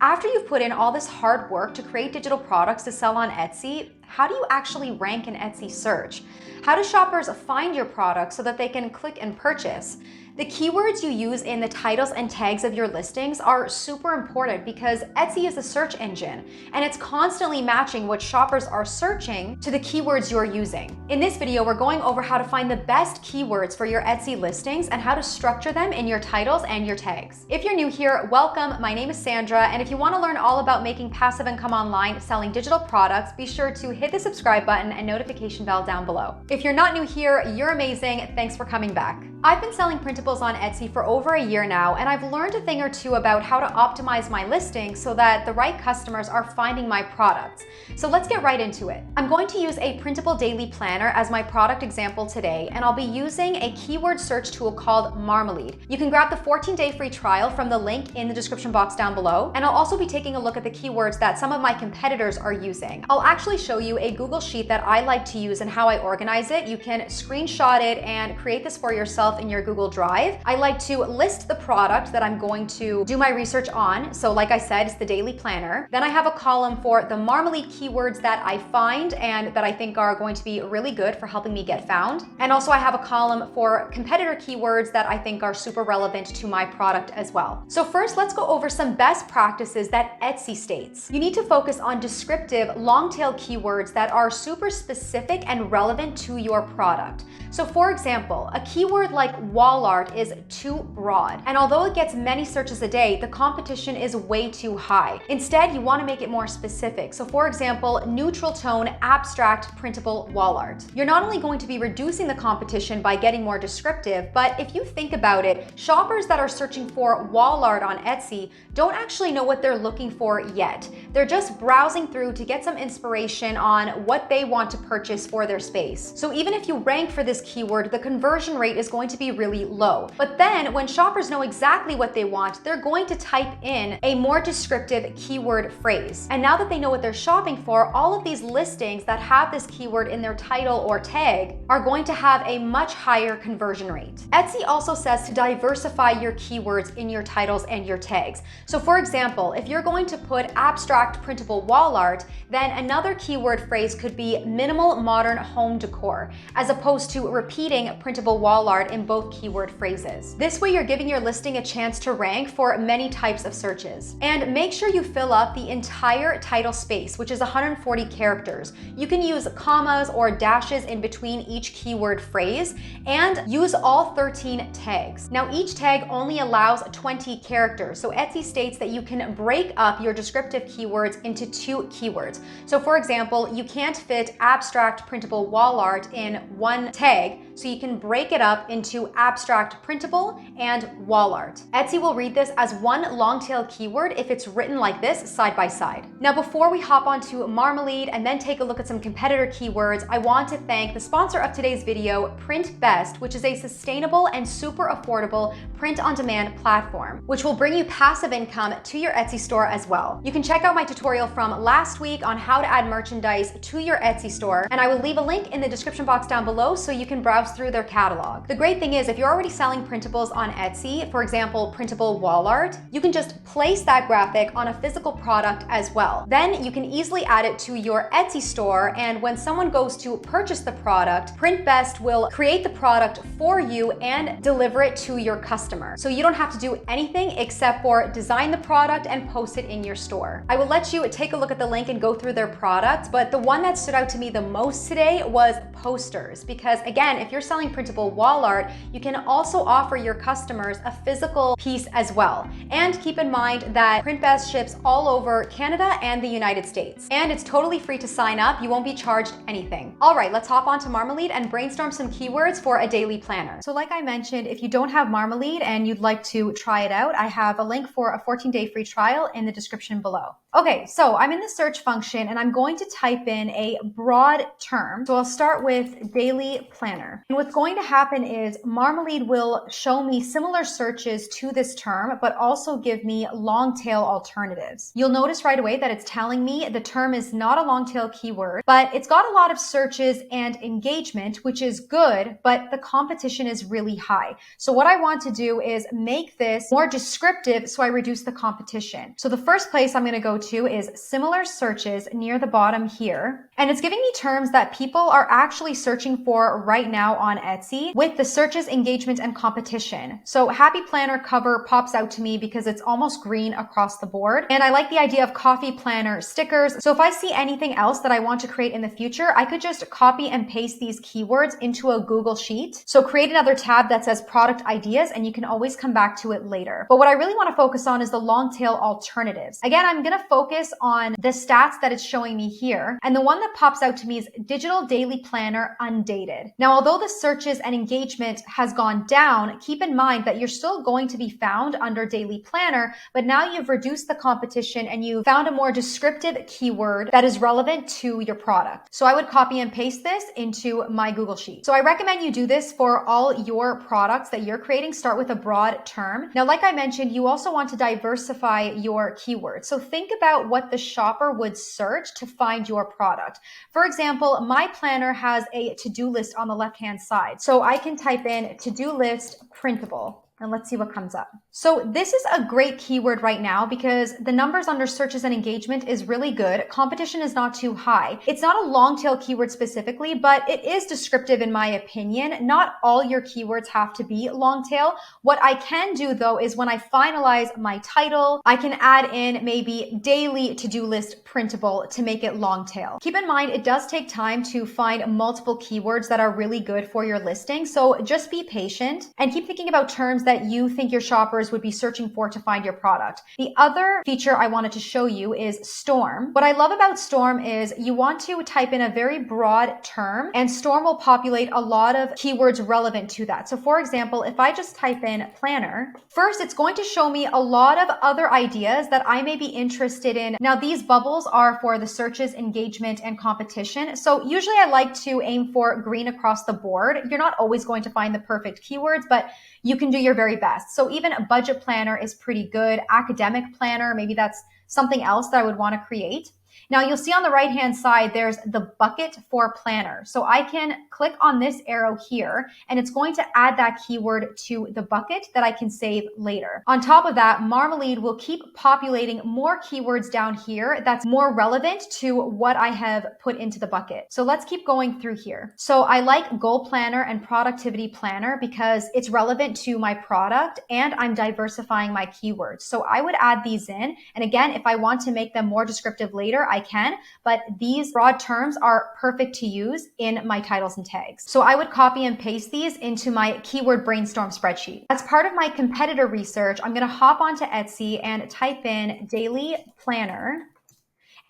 After you've put in all this hard work to create digital products to sell on Etsy, how do you actually rank in Etsy search? How do shoppers find your product so that they can click and purchase? The keywords you use in the titles and tags of your listings are super important because Etsy is a search engine and it's constantly matching what shoppers are searching to the keywords you're using. In this video, we're going over how to find the best keywords for your Etsy listings and how to structure them in your titles and your tags. If you're new here, welcome. My name is Sandra, and if you want to learn all about making passive income online selling digital products, be sure to hit the subscribe button and notification bell down below. If you're not new here, you're amazing. Thanks for coming back. I've been selling printables on Etsy for over a year now, and I've learned a thing or two about how to optimize my listing so that the right customers are finding my products. So let's get right into it. I'm going to use a printable daily planner as my product example today, and I'll be using a keyword search tool called Marmalade. You can grab the 14-day free trial from the link in the description box down below, and I'll also be taking a look at the keywords that some of my competitors are using. I'll actually show you a Google Sheet that I like to use and how I organize it. You can screenshot it and create this for yourself in your Google Drive. I like to list the product that I'm going to do my research on. So like I said, it's the daily planner. Then I have a column for the Marmalade keywords that I find and that I think are going to be really good for helping me get found. And also I have a column for competitor keywords that I think are super relevant to my product as well. So first, let's go over some best practices that Etsy states. You need to focus on descriptive, long-tail keywords that are super specific and relevant to your product. So for example, a keyword like wall art is too broad. And although it gets many searches a day, the competition is way too high. Instead, you want to make it more specific. So for example, neutral tone, abstract, printable wall art. You're not only going to be reducing the competition by getting more descriptive, but if you think about it, shoppers that are searching for wall art on Etsy don't actually know what they're looking for yet. They're just browsing through to get some inspiration on what they want to purchase for their space. So even if you rank for this keyword, the conversion rate is going to be really low. But then when shoppers know exactly what they want, they're going to type in a more descriptive keyword phrase. And now that they know what they're shopping for, all of these listings that have this keyword in their title or tag are going to have a much higher conversion rate. Etsy also says to diversify your keywords in your titles and your tags. So for example, if you're going to put abstract printable wall art, then another keyword phrase could be minimal modern home decor, as opposed to repeating printable wall art in both keyword phrases. This way you're giving your listing a chance to rank for many types of searches. And make sure you fill up the entire title space, which is 140 characters. You can use commas or dashes in between each keyword phrase and use all 13 tags. Now each tag only allows 20 characters, so Etsy states that you can break up your descriptive keywords into 2 keywords. So for example, you can't fit abstract printable wall art in one tag, so you can break it up into abstract printable and wall art. Etsy will read this as one long tail keyword if it's written like this side by side. Now before we hop onto Marmalade and then take a look at some competitor keywords, I want to thank the sponsor of today's video, Print Best, which is a sustainable and super affordable print-on-demand platform, which will bring you passive income to your Etsy store as well. You can check out my tutorial from last week on how to add merchandise to your Etsy store, and I will leave a link in the description box down below so you can browse through their catalog. The great thing is, if you're already selling printables on Etsy, for example, printable wall art, you can just place that graphic on a physical product as well. Then you can easily add it to your Etsy store, and when someone goes to purchase the product, Print Best will create the product for you and deliver it to your customer. So you don't have to do anything except for design the product and post it in your store. I will let you take a look at the link and go through their products, but the one that stood out to me the most today was posters, because again, if you're selling printable wall art, you can also offer your customers a physical piece as well. And keep in mind that Print Best ships all over Canada and the United States. And it's totally free to sign up. You won't be charged anything. All right, let's hop onto Marmalade and brainstorm some keywords for a daily planner. So like I mentioned, if you don't have Marmalade and you'd like to try it out, I have a link for a 14-day free trial in the description below. Okay, so I'm in the search function and I'm going to type in a broad term. So I'll start with daily planner. And what's going to happen is Marmalade will show me similar searches to this term, but also give me long tail alternatives. You'll notice right away that it's telling me the term is not a long tail keyword, but it's got a lot of searches and engagement, which is good, but the competition is really high. So what I want to do is make this more descriptive so I reduce the competition. So the first place I'm going to go to is similar searches near the bottom here. And it's giving me terms that people are actually searching for right now on Etsy with the searches, engagement, and competition. So Happy Planner cover pops out to me because it's almost green across the board. And I like the idea of coffee planner stickers. So if I see anything else that I want to create in the future, I could just copy and paste these keywords into a Google Sheet. So create another tab that says product ideas and you can always come back to it later. But what I really want to focus on is the long tail alternatives. Again, I'm going to focus on the stats that it's showing me here. And the one that pops out to me is digital daily planner undated. Now, although the searches and engagement has gone down, keep in mind that you're still going to be found under daily planner, but now you've reduced the competition and you found a more descriptive keyword that is relevant to your product. So I would copy and paste this into my Google Sheet. So I recommend you do this for all your products that you're creating. Start with a broad term. Now, like I mentioned, you also want to diversify your keywords. So think about what the shopper would search to find your product. For example, my planner has a to-do list on the left-hand side. So I can type in to-do list printable. And let's see what comes up. So this is a great keyword right now because the numbers under searches and engagement is really good. Competition is not too high. It's not a long tail keyword specifically, but it is descriptive in my opinion. Not all your keywords have to be long tail. What I can do though is when I finalize my title, I can add in maybe daily to-do list printable to make it long tail. Keep in mind, it does take time to find multiple keywords that are really good for your listing. So just be patient and keep thinking about terms that you think your shoppers would be searching for to find your product. The other feature I wanted to show you is Storm. What I love about Storm is you want to type in a very broad term and Storm will populate a lot of keywords relevant to that. So for example, if I just type in planner, first it's going to show me a lot of other ideas that I may be interested in. Now these bubbles are for the searches, engagement, and competition. So usually I like to aim for green across the board. You're not always going to find the perfect keywords, but you can do your very best. So even a budget planner is pretty good. Academic planner, maybe that's something else that I would want to create. Now you'll see on the right-hand side, there's the bucket for planner. So I can click on this arrow here and it's going to add that keyword to the bucket that I can save later. On top of that, Marmalade will keep populating more keywords down here that's more relevant to what I have put into the bucket. So let's keep going through here. So I like goal planner and productivity planner because it's relevant to my product and I'm diversifying my keywords. So I would add these in. And again, if I want to make them more descriptive later, I can, but these broad terms are perfect to use in my titles and tags. So I would copy and paste these into my keyword brainstorm spreadsheet. As part of my competitor research, I'm going to hop onto Etsy and type in daily planner.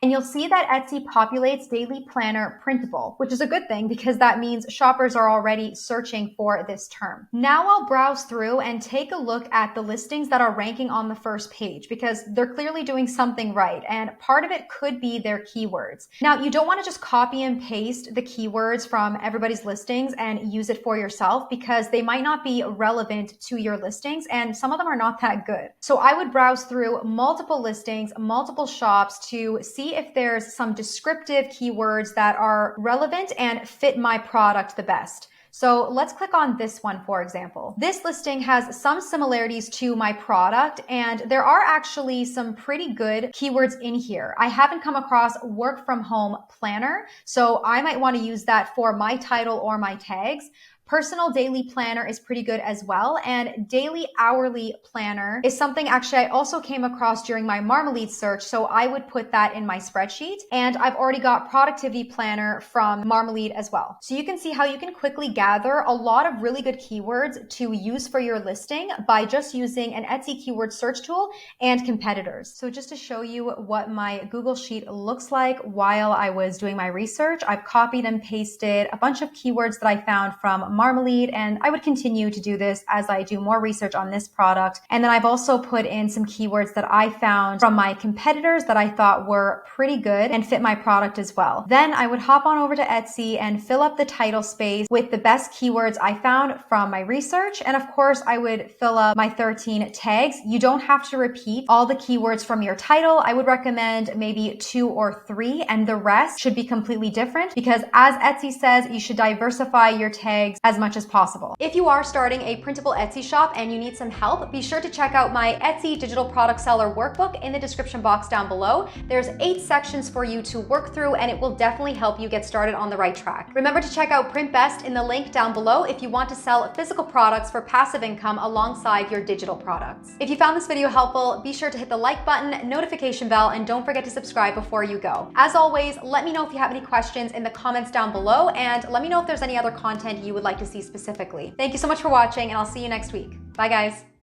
And you'll see that Etsy populates daily planner printable, which is a good thing because that means shoppers are already searching for this term. Now I'll browse through and take a look at the listings that are ranking on the first page because they're clearly doing something right. And part of it could be their keywords. Now you don't want to just copy and paste the keywords from everybody's listings and use it for yourself because they might not be relevant to your listings and some of them are not that good. So I would browse through multiple listings, multiple shops to see if there's some descriptive keywords that are relevant and fit my product the best. So let's click on this one, for example. This listing has some similarities to my product, and there are actually some pretty good keywords in here. I haven't come across work from home planner, so I might want to use that for my title or my tags. Personal daily planner is pretty good as well. And daily hourly planner is something actually I also came across during my Marmalade search. So I would put that in my spreadsheet. And I've already got productivity planner from Marmalade as well. So you can see how you can quickly gather a lot of really good keywords to use for your listing by just using an Etsy keyword search tool and competitors. So just to show you what my Google Sheet looks like while I was doing my research, I've copied and pasted a bunch of keywords that I found from Marmalade, and I would continue to do this as I do more research on this product. And then I've also put in some keywords that I found from my competitors that I thought were pretty good and fit my product as well. Then I would hop on over to Etsy and fill up the title space with the best keywords I found from my research. And of course, I would fill up my 13 tags. You don't have to repeat all the keywords from your title. I would recommend maybe 2 or 3, and the rest should be completely different because, as Etsy says, you should diversify your tags as much as possible. If you are starting a printable Etsy shop and you need some help, be sure to check out my Etsy Digital Product Seller Workbook in the description box down below. There's 8 sections for you to work through, and it will definitely help you get started on the right track. Remember to check out Print Best in the link down below if you want to sell physical products for passive income alongside your digital products. If you found this video helpful, be sure to hit the like button, notification bell, and don't forget to subscribe before you go. As always, let me know if you have any questions in the comments down below, and let me know if there's any other content you would like to see specifically. Thank you so much for watching, and I'll see you next week. Bye, guys.